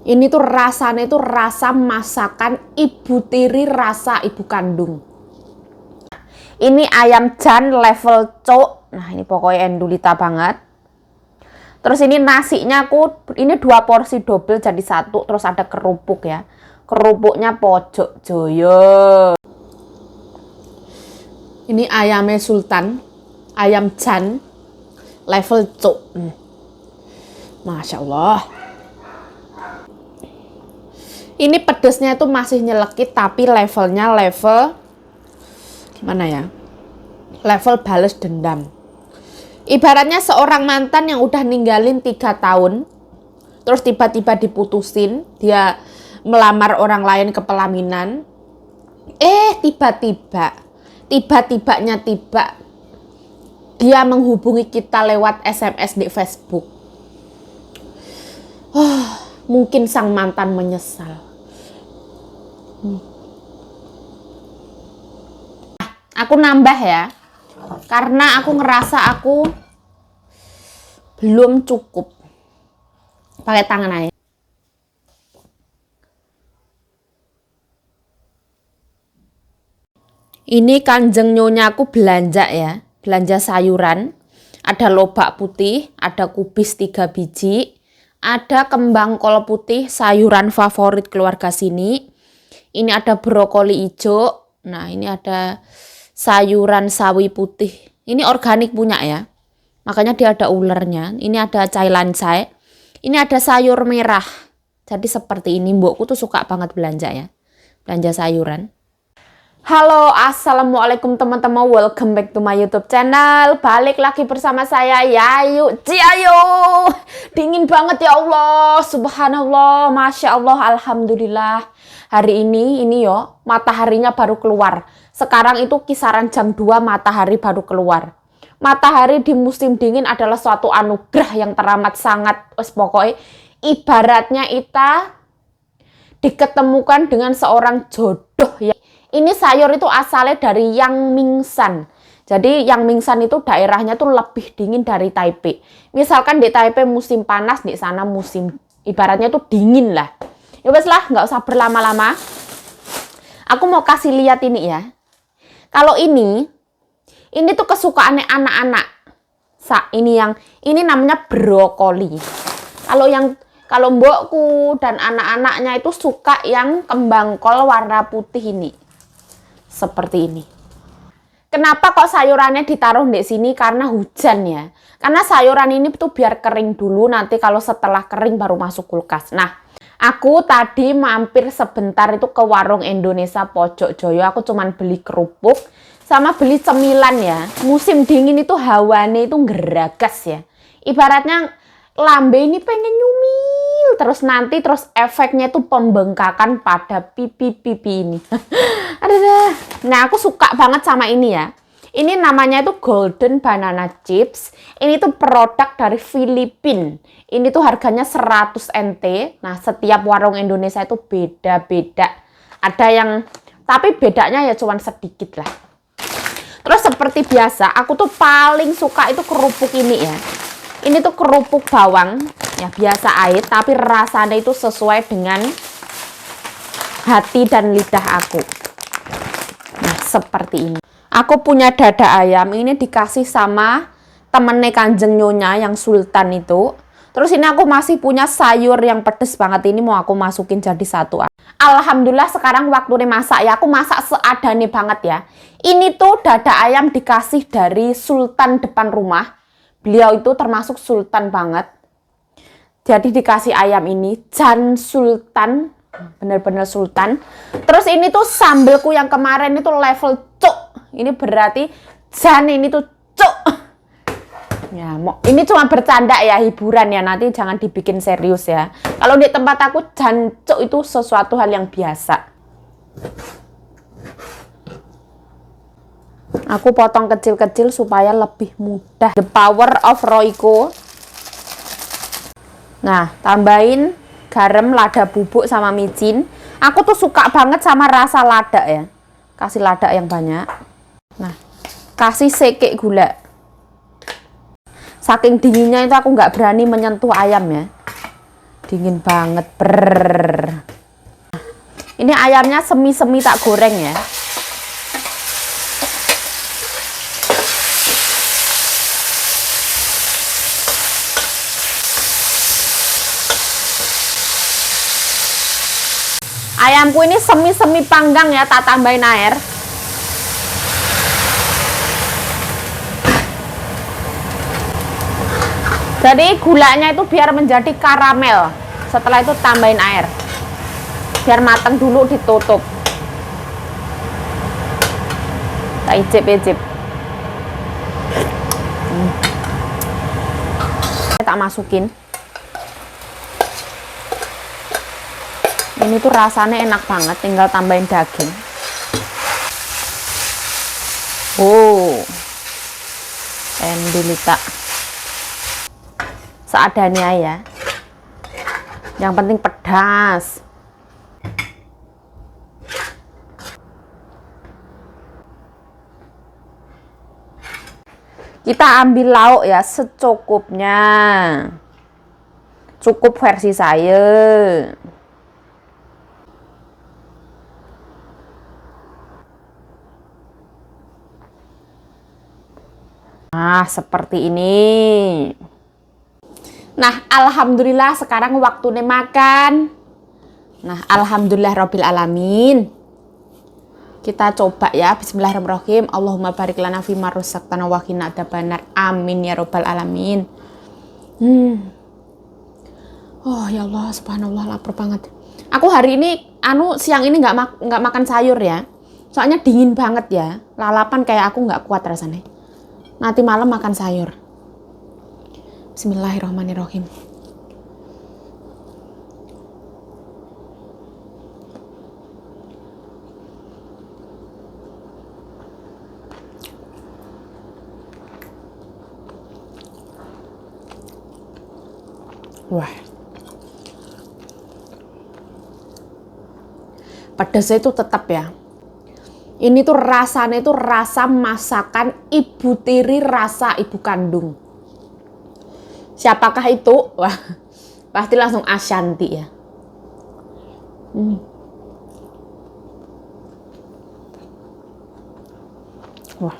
Ini tuh rasanya itu rasa masakan ibu tiri, rasa ibu kandung. Ini ayam jan level cok. Nah ini pokoknya endulita banget. Terus ini nasinya ini 2 porsi double jadi 1. Terus ada kerupuk ya. Kerupuknya pojok joyo. Ini ayamnya sultan. Ayam jan level cok. Masya Allah. Ini pedesnya itu masih nyelekit tapi levelnya level gimana ya? Level balas dendam. Ibaratnya seorang mantan yang udah ninggalin 3 tahun, terus tiba-tiba diputusin, dia melamar orang lain ke pelaminan. Tiba-tibanya dia menghubungi kita lewat SMS di Facebook. Mungkin sang mantan menyesal. Aku nambah ya, karena aku ngerasa aku belum cukup. Pakai tangan aja. Ini kanjeng nyonya aku belanja ya, belanja sayuran. Ada lobak putih, ada kubis 3 biji, ada kembang kol putih, sayuran favorit keluarga sini. Ini ada brokoli hijau. Nah ini ada sayuran sawi putih. Ini organik punya ya. Makanya dia ada ulernya. Ini ada cai lancai. Ini ada sayur merah. Jadi seperti ini. Mbokku tuh suka banget belanja ya. Belanja sayuran. Halo, assalamualaikum teman-teman. Welcome back to my YouTube channel. Balik lagi bersama saya Yayu Ciayu. Dingin banget ya Allah. Subhanallah. Masya Allah. Alhamdulillah. Hari ini yo mataharinya baru keluar. Sekarang itu kisaran jam 2 matahari baru keluar. Matahari di musim dingin adalah suatu anugerah yang teramat sangat. Pokoknya ibaratnya kita diketemukan dengan seorang jodoh ya. Ini sayur itu asalnya dari Yangmingshan. Jadi Yangmingshan itu daerahnya tuh lebih dingin dari Taipei. Misalkan di Taipei musim panas, di sana musim ibaratnya tuh dingin lah. Ya wes lah, nggak usah berlama-lama. Aku mau kasih lihat ini ya. Kalau ini tuh kesukaannya anak-anak. Ini namanya brokoli. Kalau mbokku dan anak-anaknya itu suka yang kembang kol warna putih ini. Seperti ini. Kenapa kok sayurannya ditaruh di sini? Karena hujan ya. Karena sayuran ini tuh biar kering dulu, nanti kalau setelah kering baru masuk kulkas. Nah, aku tadi mampir sebentar itu ke warung Indonesia Pojok Joyo. Aku cuman beli kerupuk sama beli cemilan ya. Musim dingin itu hawanya itu geragas ya. Ibaratnya lambe ini pengen nyumil terus efeknya itu pembengkakan pada pipi-pipi ini. Nah, aku suka banget sama ini ya. Ini namanya itu Golden Banana Chips. Ini tuh produk dari Filipina. Ini tuh harganya 100 NT. Nah, setiap warung Indonesia itu beda-beda. Ada yang, tapi bedanya ya cuman sedikit lah. Terus seperti biasa, aku tuh paling suka itu kerupuk ini ya. Ini tuh kerupuk bawang, ya biasa aja, tapi rasanya itu sesuai dengan hati dan lidah aku. Nah, seperti ini. Aku punya dada ayam, ini dikasih sama temennya kanjeng nyonya yang sultan itu. Terus ini aku masih punya sayur yang pedes banget, ini mau aku masukin jadi satu. Alhamdulillah sekarang waktunya masak ya, aku masak seadanya banget ya. Ini tuh dada ayam dikasih dari sultan depan rumah. Beliau itu termasuk sultan banget. Jadi dikasih ayam ini, jan sultan, bener-bener sultan. Terus ini tuh sambelku yang kemarin itu level cuk. Ini berarti jan ini tuh cuk. Ya, ini cuma bercanda ya, hiburan ya, nanti jangan dibikin serius ya. Kalau di tempat aku jan cuk itu sesuatu hal yang biasa. Aku potong kecil-kecil supaya lebih mudah. The power of Royco. Nah, tambahin garam, lada bubuk sama micin. Aku tuh suka banget sama rasa lada ya. Kasih lada yang banyak. Nah, kasih sekek gula. Saking dinginnya itu aku nggak berani menyentuh ayam ya. Dingin banget. Brrr. Ini ayamnya semi-semi tak goreng ya. Ayamku ini semi-semi panggang ya, tak tambahin air. Jadi gulanya itu biar menjadi karamel. Setelah itu tambahin air. Biar matang dulu, ditutup. Tak icip-icip. Tak masukin. Ini tuh rasanya enak banget, tinggal tambahin daging. Oh, endulita. Seadanya ya. Yang penting pedas. Kita ambil lauk ya secukupnya. Cukup versi saya. Nah, seperti ini. Nah, alhamdulillah sekarang waktunya makan. Nah, alhamdulillah robbil alamin. Kita coba ya. Bismillahirrahmanirrahim. Allahumma barik lana fima razaqtana wa qina adzabannar. Amin ya robbal alamin. Oh ya Allah, subhanallah, lapar banget. Aku hari ini siang ini nggak makan sayur ya. Soalnya dingin banget ya. Lalapan kayak aku nggak kuat rasanya. Nanti malam makan sayur. Bismillahirrahmanirrahim. Wah. Pedasnya itu tetap ya. Ini tuh rasanya itu rasa masakan ibu tiri, rasa ibu kandung. Siapakah itu? Wah, pasti langsung Ashanti ya. Wah.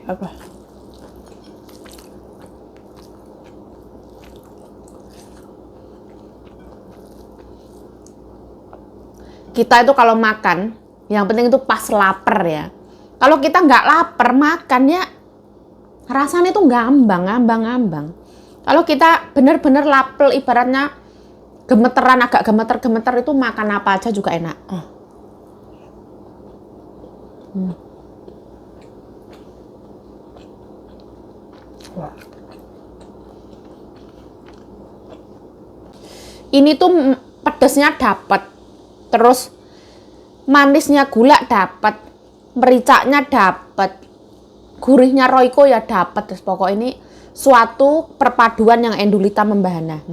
Apa? Kita itu kalau makan, yang penting itu pas lapar ya. Kalau kita nggak lapar makan ya, rasanya itu ngambang. Kalau kita bener-bener lapar, ibaratnya gemeteran, agak gemeter itu makan apa aja juga enak. Ini tuh pedesnya dapat. Terus manisnya gula dapat, mericaknya dapat, gurihnya Royco ya dapat. Terus pokok ini suatu perpaduan yang endulita membahana.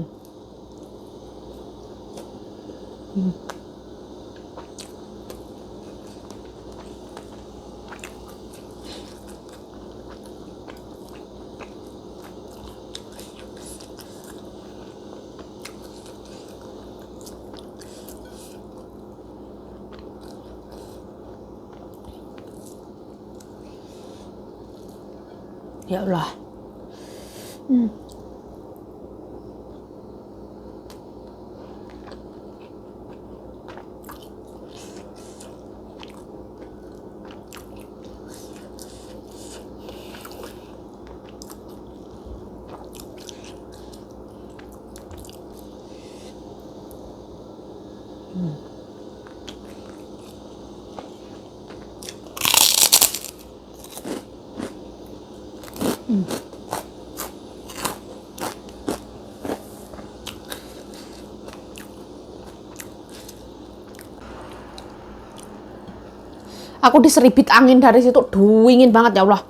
Ya Allah. Aku diseribit angin dari situ, dingin banget ya Allah.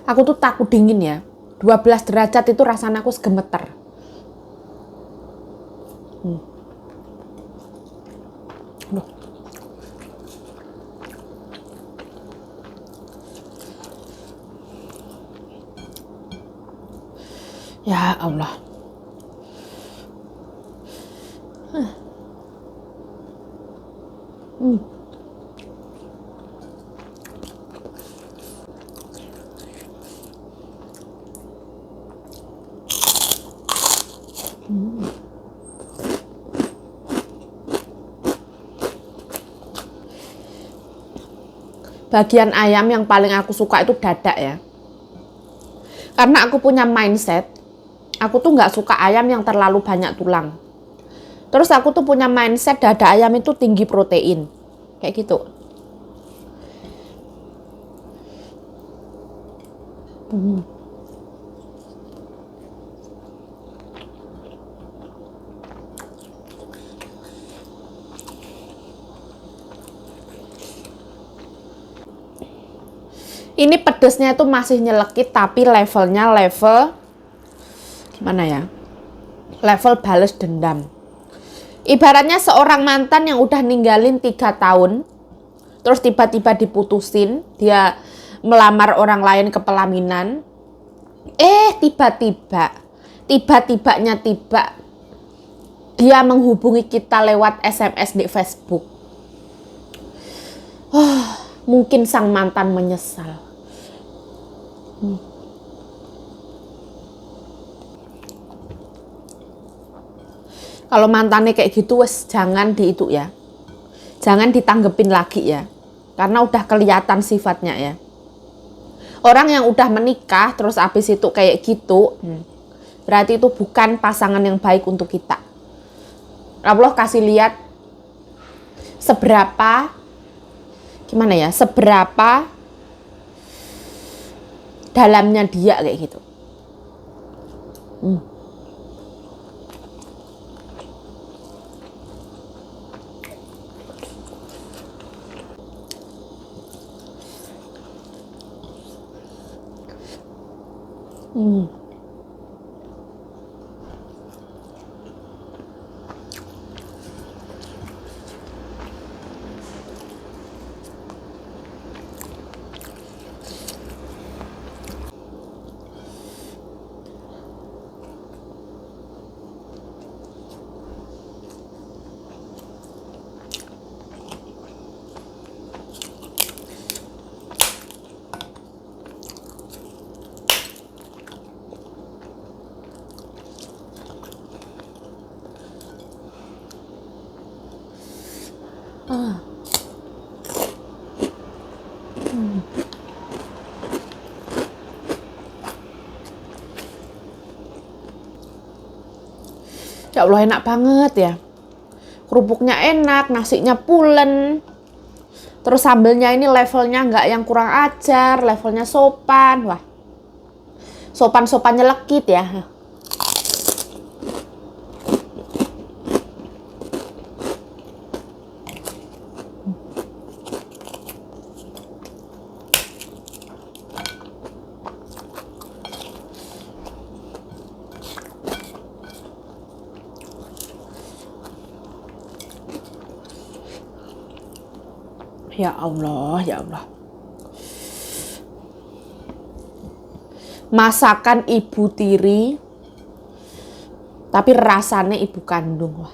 Aku tuh takut dingin ya. 12 derajat itu rasanya aku segemeter. Loh. Ya Allah. Bagian ayam yang paling aku suka itu dada ya. Karena aku punya mindset, aku tuh nggak suka ayam yang terlalu banyak tulang. Terus aku tuh punya mindset dada ayam itu tinggi protein. Kayak gitu. Ini pedesnya itu masih nyelekit tapi levelnya level gimana ya? Level balas dendam. Ibaratnya seorang mantan yang udah ninggalin 3 tahun, terus tiba-tiba diputusin, dia melamar orang lain ke pelaminan. Tiba-tibanya dia menghubungi kita lewat SMS di Facebook. Mungkin sang mantan menyesal. Kalau mantannya kayak gitu, wes jangan di itu ya. Jangan ditanggepin lagi ya. Karena udah kelihatan sifatnya ya. Orang yang udah menikah terus habis itu kayak gitu, berarti itu bukan pasangan yang baik untuk kita. Allah kasih lihat seberapa dalamnya dia kayak gitu. Ya Allah, enak banget ya. Kerupuknya enak, nasinya pulen. Terus sambelnya ini levelnya nggak yang kurang ajar, levelnya sopan. Wah, sopan-sopannya lekit ya. Ya Allah, ya Allah. Masakan ibu tiri, tapi rasanya ibu kandung. Wah.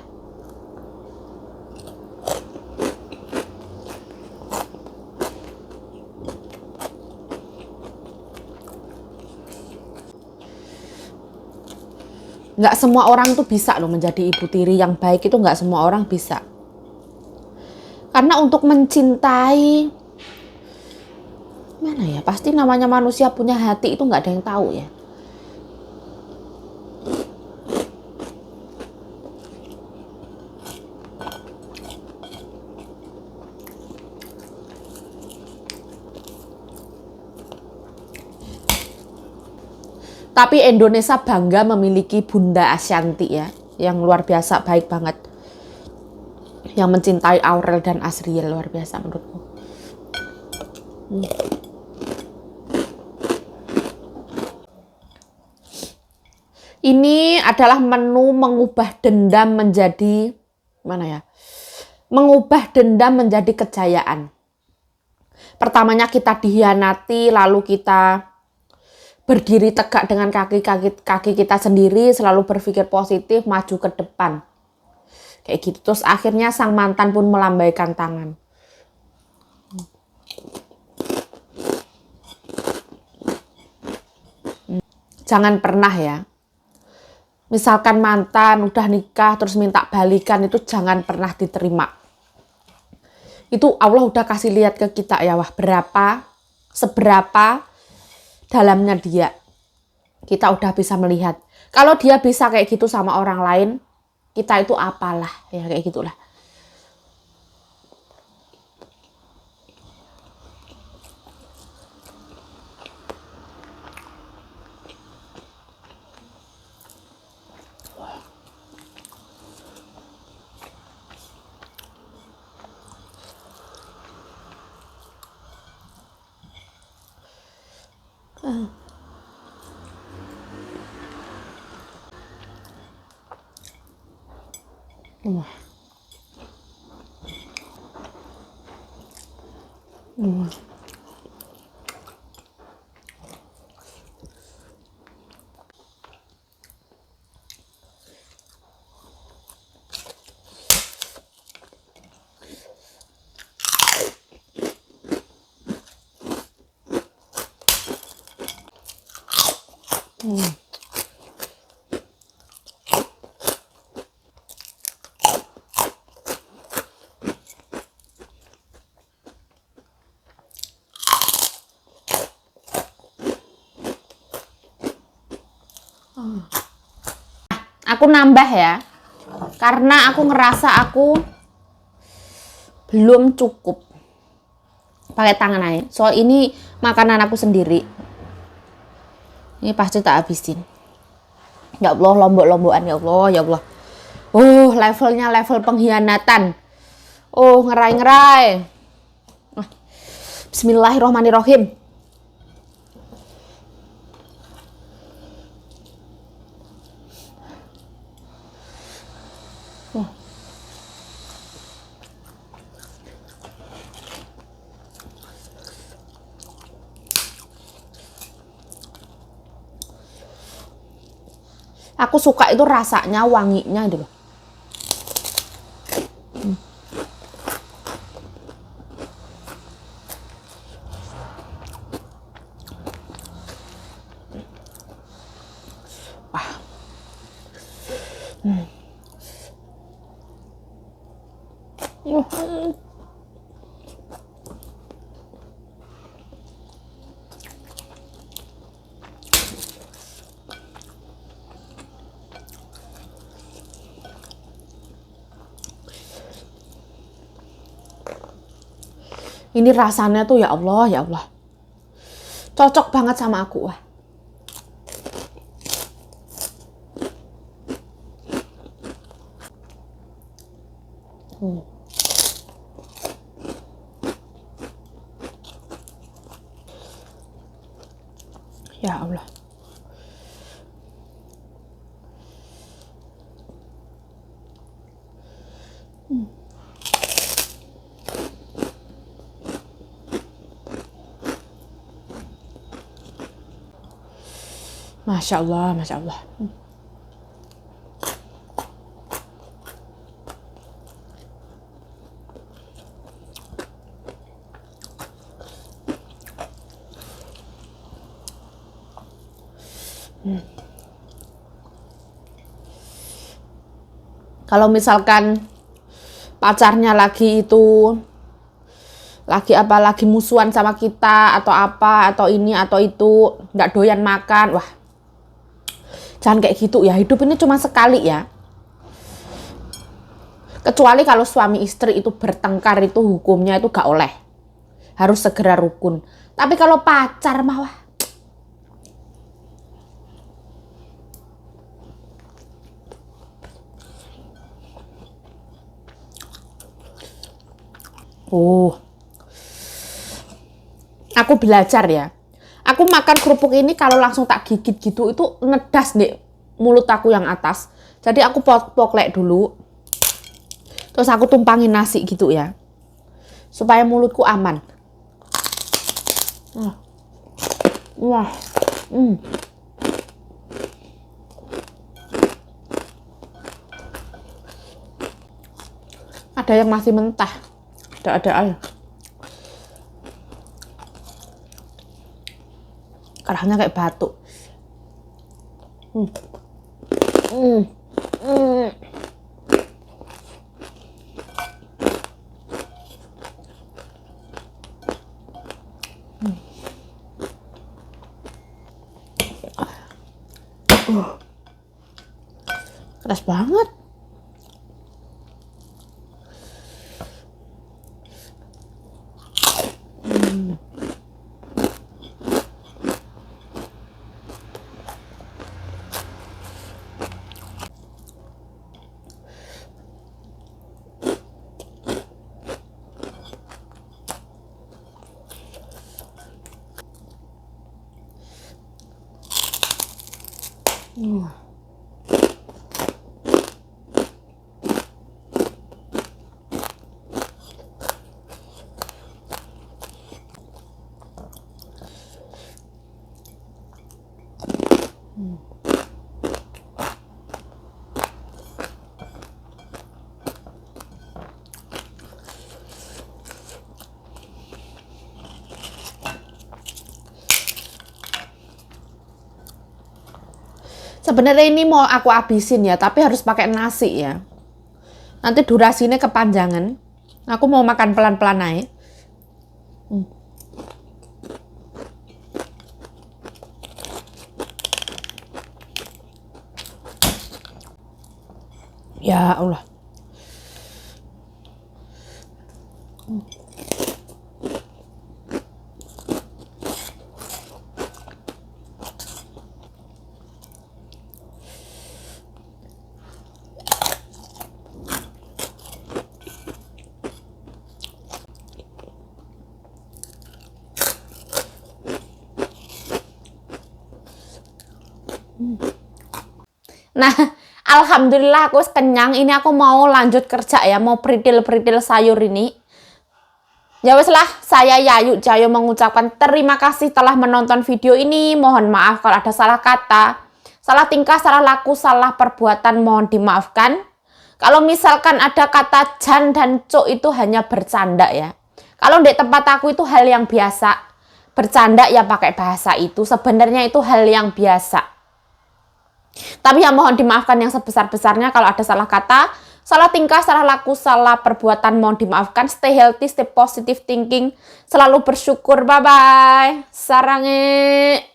Nggak semua orang tuh bisa loh menjadi ibu tiri yang baik, itu nggak semua orang bisa. Karena untuk mencintai, mana ya, pasti namanya manusia punya hati itu nggak ada yang tahu ya. Tapi Indonesia bangga memiliki Bunda Ashanty ya, yang luar biasa baik banget. Yang mencintai Aurel dan Asriel, luar biasa menurutku. Ini adalah menu mengubah dendam menjadi mengubah dendam menjadi kejayaan. Pertamanya kita dihianati, lalu kita berdiri tegak dengan kaki kita sendiri, selalu berpikir positif, maju ke depan. Kayak gitu. Terus akhirnya sang mantan pun melambaikan tangan. Jangan pernah ya. Misalkan mantan udah nikah terus minta balikan, itu jangan pernah diterima. Itu Allah udah kasih lihat ke kita ya, wah seberapa dalamnya dia. Kita udah bisa melihat. Kalau dia bisa kayak gitu sama orang lain, kita itu apalah, ya kayak gitulah. Aku nambah ya, karena aku ngerasa aku belum cukup pakai tangan aja. Soal ini makanan aku sendiri, ini pasti tak habisin. Ya Allah, lombok-lombokan ya Allah, ya Allah. Oh, levelnya level pengkhianatan. Oh, ngerai-ngerai. Bismillahirrohmanirrohim. Aku suka itu rasanya, wanginya itu loh. Ini rasanya tuh ya Allah, ya Allah. Cocok banget sama aku. Wah. Ya Allah. Masya Allah, Masya Allah. Kalau misalkan pacarnya lagi musuhan sama kita atau apa atau ini atau itu, nggak doyan makan, wah jangan kayak gitu ya. Hidup ini cuma sekali ya. Kecuali kalau suami istri itu bertengkar, itu hukumnya itu gak oleh, harus segera rukun. Tapi kalau pacar mah wah. Aku belajar ya. Aku makan kerupuk ini kalau langsung tak gigit gitu, itu nedas nih mulut aku yang atas. Jadi aku poklek dulu. Terus aku tumpangin nasi gitu ya. Supaya mulutku aman. Wah. Ada yang masih mentah. Ada air. Kerahnya kayak batu. Keras banget. Sebenarnya ini mau aku habisin ya, tapi harus pakai nasi ya. Nanti durasinya kepanjangan. Aku mau makan pelan-pelan aja. Ya Allah. Nah, alhamdulillah aku kenyang. Ini aku mau lanjut kerja ya, mau peritil-peritil sayur ini. Ya wes lah, saya Yayu Jayo mengucapkan terima kasih telah menonton video ini. Mohon maaf kalau ada salah kata, salah tingkah, salah laku, salah perbuatan, mohon dimaafkan. Kalau misalkan ada kata jan dan cuk itu hanya bercanda ya. Kalau di tempat aku itu hal yang biasa. Bercanda ya pakai bahasa itu, sebenarnya itu hal yang biasa. Tapi ya mohon dimaafkan yang sebesar-besarnya kalau ada salah kata, salah tingkah, salah laku, salah perbuatan, mohon dimaafkan. Stay healthy, stay positive thinking, selalu bersyukur. Bye-bye. Sarange.